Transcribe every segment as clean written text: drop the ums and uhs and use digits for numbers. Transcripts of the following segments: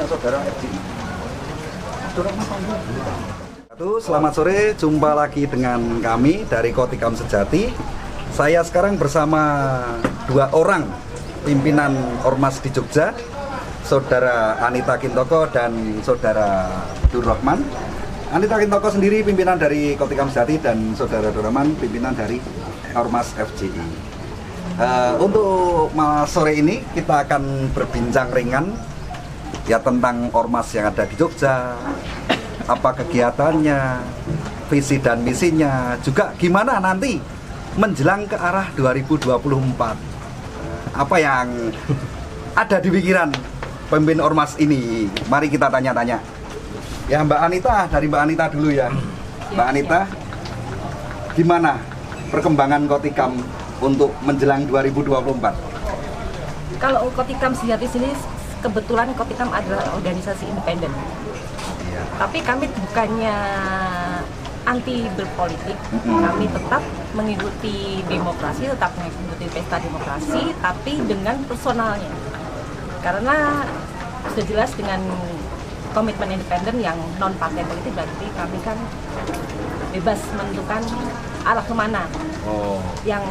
saudara FJI. Selamat sore, jumpa lagi dengan kami dari Kotikam Sejati. Saya sekarang bersama dua orang pimpinan Ormas di Jogja, Saudara Anita Kintoko dan Saudara Durrahman. Anita Kintoko sendiri pimpinan dari Kotikam Sejati dan Saudara Durrahman pimpinan dari Ormas FJI. Untuk sore ini kita akan berbincang ringan ya tentang ormas yang ada di Jogja, apa kegiatannya, visi dan misinya, juga gimana nanti menjelang ke arah 2024. Apa yang ada di pikiran pemimpin ormas ini? Mari kita tanya-tanya. Ya Mbak Anita, dari Mbak Anita dulu ya. Mbak Anita, gimana perkembangan Kotikam untuk menjelang 2024? Kalau Kotikam Sejati sini kebetulan Kotikam adalah organisasi independen. Iya. Tapi kami bukannya anti berpolitik, kami tetap mengikuti demokrasi, tetap mengikuti pesta demokrasi, tapi dengan personalnya. Karena sudah jelas dengan komitmen independen yang non partai politik, berarti kami kan bebas menentukan arah kemana. Yang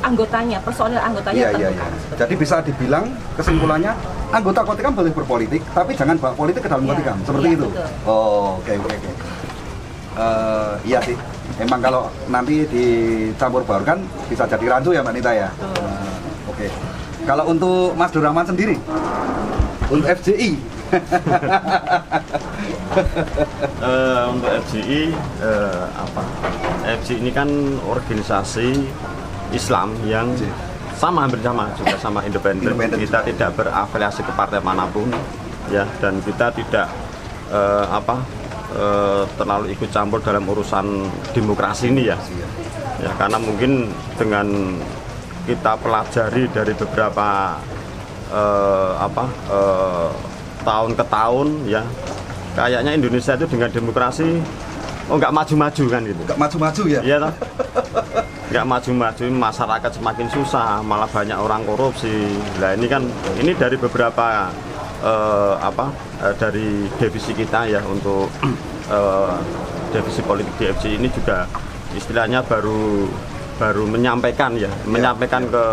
anggotanya, personil anggotanya tentukan. Jadi bisa dibilang kesimpulannya anggota Kotikam boleh berpolitik, tapi jangan bawa politik ke dalam Kotikam, seperti itu. Betul. Oke. Iya sih. Emang kalau nanti dicampur baurkan bisa jadi rancu ya Mbak Nita ya. Oke. Kalau untuk Mas Durrahman sendiri, untuk FJI. Untuk FJI FJI ini kan organisasi Islam yang hampir sama juga sama independen. Kita tidak berafiliasi ke partai manapun ya, dan kita tidak terlalu ikut campur dalam urusan demokrasi ini ya. Ya karena mungkin dengan kita pelajari dari beberapa tahun ke tahun ya, kayaknya Indonesia itu dengan demokrasi nggak maju-maju kan gitu. Nggak maju-maju ya? Iya toh. Nggak maju-maju, masyarakat semakin susah, malah banyak orang korupsi. Nah ini kan ini dari beberapa dari divisi kita ya, untuk divisi politik di FJI ini juga istilahnya baru menyampaikan ke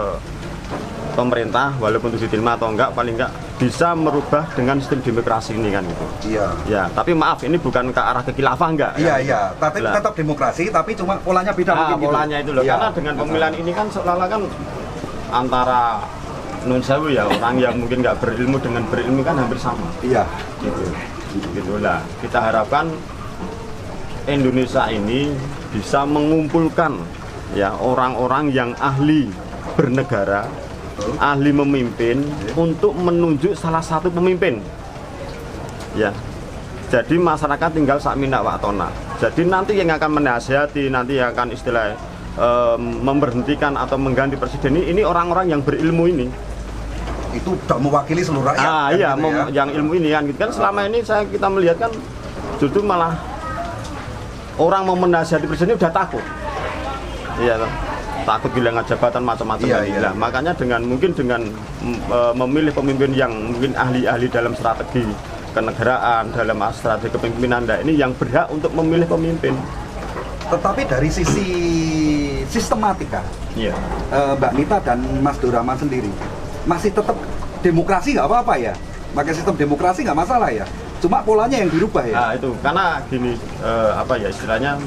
pemerintah, walaupun itu diterima atau enggak, paling enggak bisa merubah dengan sistem demokrasi ini kan gitu. Iya. Ya, tapi maaf ini bukan ke arah kekilafah enggak. Iya. Tapi tetap demokrasi, tapi cuma polanya beda mungkin gitu. Polanya itu loh. Ya. Karena dengan pemilihan ini kan seolah-olah kan antara nun sewu ya, orang yang mungkin nggak berilmu dengan berilmu kan hampir sama. Iya. Gitulah. Kita harapkan Indonesia ini bisa mengumpulkan ya orang-orang yang ahli bernegara, ahli memimpin untuk menunjuk salah satu pemimpin ya. Jadi masyarakat tinggal sak mindak waktona. Jadi nanti yang akan menasihati, nanti yang akan istilah memberhentikan atau mengganti presiden ini orang-orang yang berilmu ini. Itu sudah mewakili seluruh rakyat. Iya, gitu ya? yang ilmu ini kan gitu kan. Selama ini kita melihat kan justru malah orang mau menasihati presiden udah takut. Iya toh. Takut kehilangan jabatan macam-macam. Iya. Makanya dengan memilih pemimpin yang mungkin ahli-ahli dalam strategi kenegaraan, dalam strategi kepemimpinan, ini yang berhak untuk memilih pemimpin. Tetapi dari sisi sistematika, iya. Mbak Nita dan Mas Durrahman sendiri masih tetap demokrasi nggak apa-apa ya? Pakai sistem demokrasi nggak masalah ya? Cuma polanya yang dirubah ya? Nah itu karena gini istilahnya.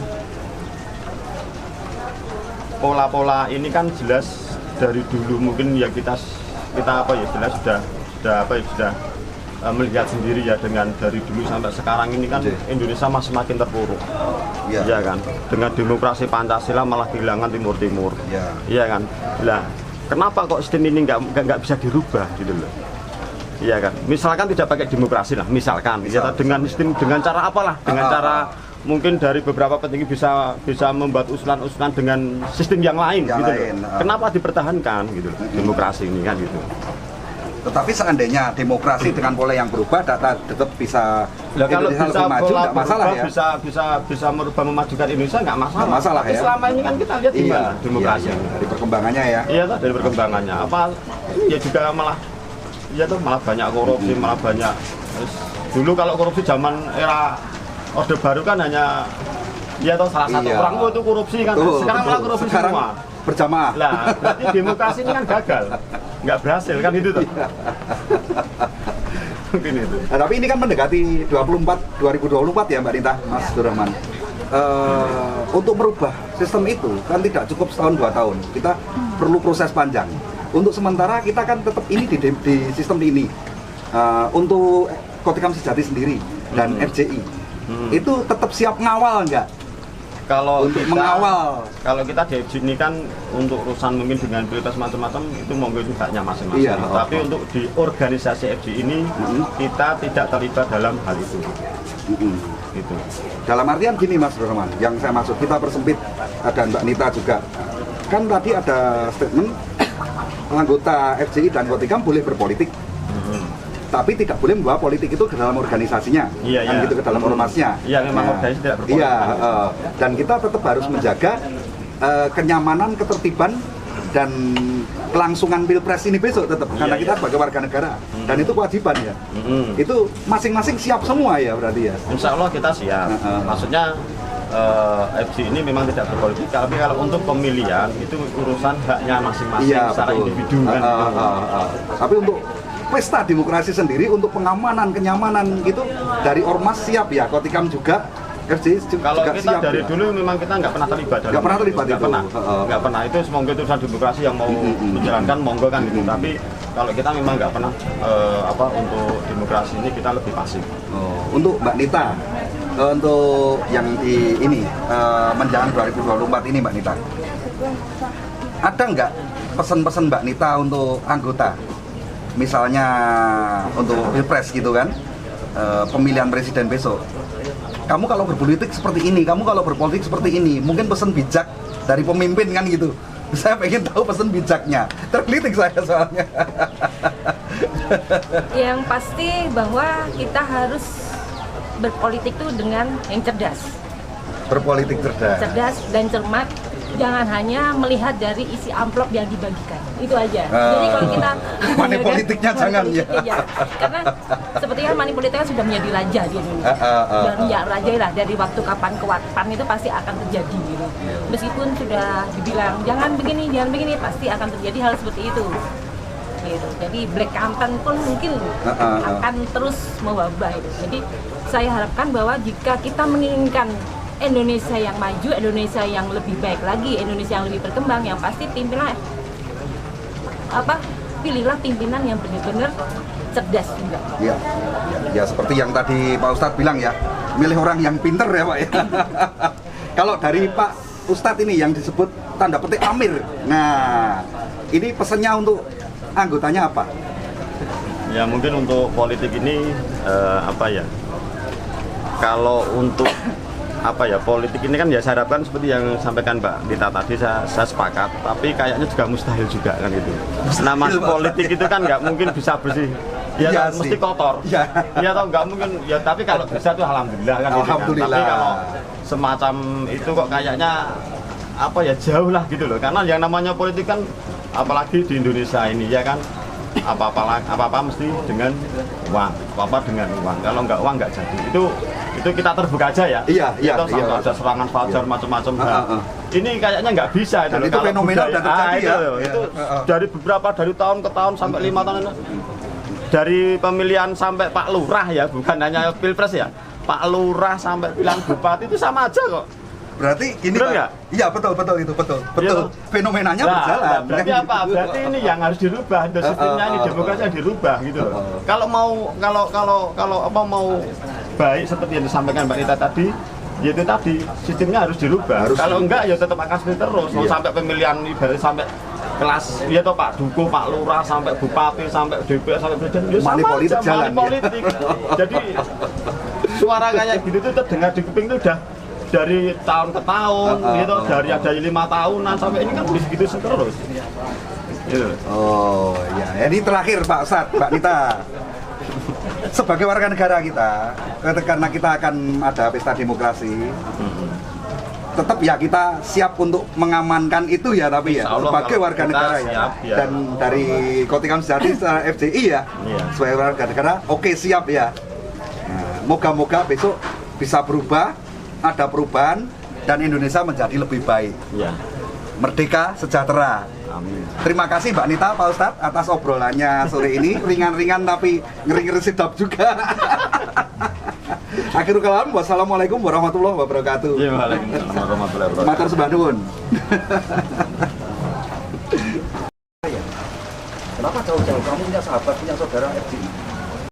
Pola-pola ini kan jelas dari dulu mungkin ya kita jelas sudah melihat sendiri ya, dengan dari dulu sampai sekarang ini kan Indonesia masih semakin terpuruk. Iya kan, dengan demokrasi Pancasila malah kehilangan Timur. Iya kan. Lah kenapa kok sistem ini nggak bisa dirubah gitu loh. Iya kan, misalkan tidak pakai demokrasi lah, misalkan ya, dengan cara apalah, dengan cara mungkin dari beberapa petinggi bisa membuat usulan-usulan dengan sistem yang lain gitu loh. Kenapa dipertahankan gitu loh, demokrasi ini kan gitu. Tetapi seandainya demokrasi dengan pola yang berubah, data tetap bisa kalau Indonesia bisa lebih maju, nggak masalah ya? Bisa merubah memajukan Indonesia nggak masalah. Nggak masalah ya. Selama ini kan kita lihat gimana demokrasi. Dari perkembangannya ya. Iya, dari perkembangannya. Apa ya juga malah ya tuh malah banyak korupsi, malah banyak. Terus, dulu kalau korupsi zaman era Orde Baru kan hanya ya tuh salah satu orang itu korupsi kan. Sekarang malah korupsi semua. Berjamaah. Lah, berarti demokrasi ini kan gagal. Nggak berhasil kan itu tuh. Mungkin itu. Nah, tapi ini kan mendekati 2024 ya Mbak Nita, Mas Durrahman. Untuk merubah sistem itu kan tidak cukup setahun 2 tahun. Kita perlu proses panjang. Untuk sementara kita kan tetap ini di sistem ini. Untuk Kotikam Sejati sendiri dan FJI itu tetap siap ngawal nggak? Kalau untuk kita, mengawal. Kalau kita di FJI ini kan untuk urusan mungkin dengan prioritas macam-macam itu monggo itu haknya masing-masing. Iya, Tapi untuk di organisasi FJI ini kita tidak terlibat dalam hal itu. Gitu. Dalam artian gini Mas Durrahman, yang saya maksud kita persempit dan Mbak Nita juga. Kan tadi ada statement anggota FJI dan Kotikam boleh berpolitik. Tapi tidak boleh membawa politik itu ke dalam organisasinya, iya, kan iya. gitu, ke dalam ormasnya. Iya, memang organisasi tidak berpolitik. Iya, dan kita tetap harus menjaga kenyamanan, ketertiban, dan kelangsungan pilpres ini besok tetap, karena kita sebagai warga negara, dan itu kewajiban ya. Itu masing-masing siap semua ya berarti ya. Insya Allah kita siap. Maksudnya FJI ini memang tidak berpolitik, tapi kalau untuk pemilihan itu urusan haknya masing-masing secara individu kan. Tapi untuk pesta demokrasi sendiri, untuk pengamanan, kenyamanan gitu dari ormas siap ya, Kotikam juga, FJI juga kalau kita siap dari ya. dulu memang kita nggak pernah terlibat dalam Nggak pernah terlibat nggak itu. nggak pernah itu semoga itu urusan demokrasi yang mau menjalankan monggo kan gitu. Tapi kalau kita memang nggak pernah untuk demokrasi ini kita lebih pasif. Untuk Mbak Nita, untuk yang di ini menjelang 2024 ini Mbak Nita, ada nggak pesan-pesan Mbak Nita untuk anggota? Misalnya untuk pilpres gitu kan, pemilihan presiden besok. Kamu kalau berpolitik seperti ini, kamu kalau berpolitik seperti ini, mungkin pesan bijak dari pemimpin kan gitu. Saya pengen tahu pesan bijaknya. Tergelitik saya soalnya. Yang pasti bahwa kita harus berpolitik tuh dengan yang cerdas. Berpolitik cerdas. Cerdas dan cermat. Jangan hanya melihat dari isi amplop yang dibagikan, itu aja. Jadi kalau kita money politiknya jangan ya. Karena sepertinya money politiknya sudah menjadi raja di Indonesia. Dan ya raja lah, dari waktu kapan ke kapan itu pasti akan terjadi gitu. Meskipun sudah dibilang jangan begini, pasti akan terjadi hal seperti itu. Gitu. Jadi black campaign pun mungkin akan terus mewabah. Jadi saya harapkan bahwa jika kita menginginkan Indonesia yang maju, Indonesia yang lebih baik lagi, Indonesia yang lebih berkembang, yang pasti pilihlah pimpinan yang benar-benar cerdas juga. Ya, ya seperti yang tadi Pak Ustadz bilang ya, milih orang yang pinter ya Pak ya. Kalau dari Pak Ustadz ini yang disebut tanda petik Amir, nah ini pesannya untuk anggotanya apa? Ya mungkin untuk politik ini kalau untuk politik ini kan ya saya harapkan seperti yang sampaikan Mbak Nita tadi, saya sepakat, tapi kayaknya juga mustahil juga kan itu. Nama politik itu kan nggak mungkin bisa bersih, ya mesti kotor. Ya atau nggak mungkin, ya tapi kalau bisa tuh alhamdulillah kan. Alhamdulillah. Tapi kalau semacam itu kok kayaknya jauh lah gitu loh, karena yang namanya politik kan apalagi di Indonesia ini ya kan apa-apa mesti dengan uang, apa-apa dengan uang. Kalau nggak uang nggak jadi. Itu kita terbuka aja ya. Iya. Sampai ada serangan fajar macam-macam. Ini kayaknya nggak bisa dan itu fenomena dan terjadi itu dari dari tahun ke tahun sampai 5 tahun. Dari pemilihan sampai Pak Lurah ya, bukan hanya pilpres ya. Pak Lurah sampai pilihan bupati itu sama aja kok. Berarti ini Pak, iya betul itu betul. Fenomenanya berjalan. Berarti apa? Berarti ini yang harus dirubah, sistemnya ini demokrasi yang dirubah gitu loh. Kalau mau baik seperti yang disampaikan Mbak Nita tadi, yaitu tadi sistemnya harus dirubah. Kalau enggak ya tetap akan seperti terus. Mau sampai pemilihan ibarat sampai kelas ya toh Pak Duku, Pak Lurah, sampai bupati, sampai DPR, sampai presiden, ya sama aja money politik. Jadi suara kayak gitu tuh terdengar di kuping itu udah dari tahun ke tahun, gitu, dari ada 5 tahunan sampai ini kan begitu terus. Gitu. Oh ya, ini terakhir Pak Ustadz, Mbak Nita. Sebagai warga negara kita, karena kita akan ada pesta demokrasi, tetap ya kita siap untuk mengamankan itu ya, tapi ya Insya Allah, sebagai kalau warga kita negara ya. siap, ya. Dan dari Kotikam Sejati secara FJI ya, Iya. sebagai warga negara, oke siap ya. Nah, moga-moga besok bisa berubah, ada perubahan dan Indonesia menjadi lebih baik, Iya. merdeka, sejahtera. Amin. Terima kasih Mbak Nita, Pak Ustadz atas obrolannya sore ini, ringan-ringan tapi ngeri-ngeri sedap juga. Akhirul kalam, wassalamualaikum warahmatullahi wabarakatuh. Iya, waalaikumsalam warahmatullahi wabarakatuh. Matur sembah nuwun. Kenapa jauh-jauh kamu punya sahabat, punya saudara FJI?